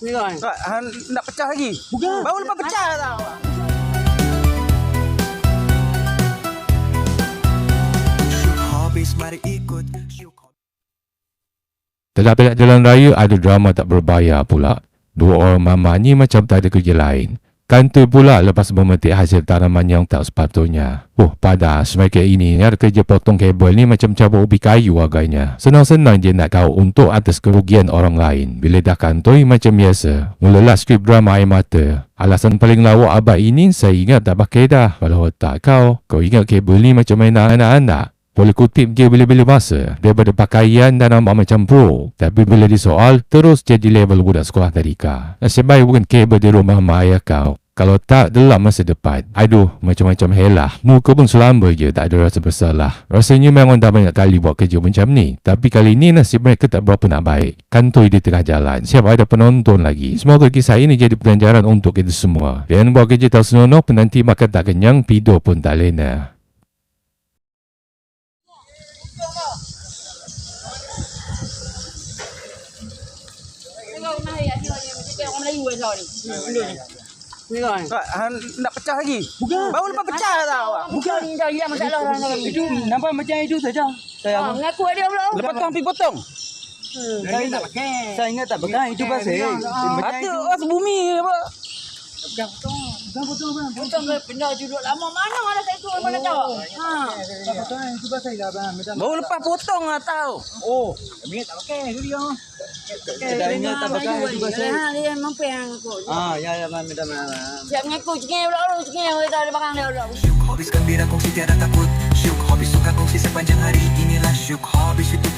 Ni kan. Nak pecah lagi? Bukan. Baru lepas pecah tau. Dalam jalan raya ada drama tak berbayar pula. Dua orang mama ni macam tak ada kerja lain. Kantoi pula lepas memetik hasil tanaman yang tak sepatutnya. Padas mereka ini ada kerja potong kabel ni macam cabut ubi kayu agaknya. Senang-senang je nak kau untuk atas kerugian orang lain. Bila dah kantoi macam biasa, mulalah skrip drama air mata. Alasan paling lawak abad ini saya ingat tak pakai dah. Kalau tak kau ingat kabel ni macam mainan anak-anak. Boleh kutip je bila-bila masa daripada pakaian dan nampak macam pro. Tapi bila disoal, terus jadi level budak sekolah tadika. Nasib baik bukan kabel di rumah mak ayah kau. Kalau tak, dalam masa depan. Aduh, macam-macam helah. Muka pun selamba je, tak ada rasa bersalah. Rasanya memang dah banyak kali buat kerja macam ni. Tapi kali ni nasib mereka tak berapa nak baik. Kantoi di tengah jalan. Siap ada penonton lagi. Semoga kisah ini jadi pelajaran untuk kita semua. Dan buat kerja tak senonoh, penanti makan tak kenyang, tidur pun tak lena. Orang Melayu lah ni. Ni kan. Nak pecah lagi? Bukan. Baru lepas pecah tau. Bukan ni dah hilang masalah lah. Itu nampak macam itu saja. Saya Mengaku dia pula. lepas tu pergi potong. Saya tak pakai. Saya ingat tak pakai itu pasal. Batu sebumi apa? Bukan potong ke benda duduk lama. Mana ada saya suruh mana tahu. Baru lepas potong lah tau. Kami tak pakai tu dia. Dah ingat tak pakai itu pasal. Dia mampu yang aku. Ya, minta. Siap mengaku cengeng pula orang cengeng kita ada barang dia pula. Syuk Hobbies gembira kongsi tiada takut. Syuk Hobbies suka kongsi sepanjang hari. Inilah Syuk Hobbies itu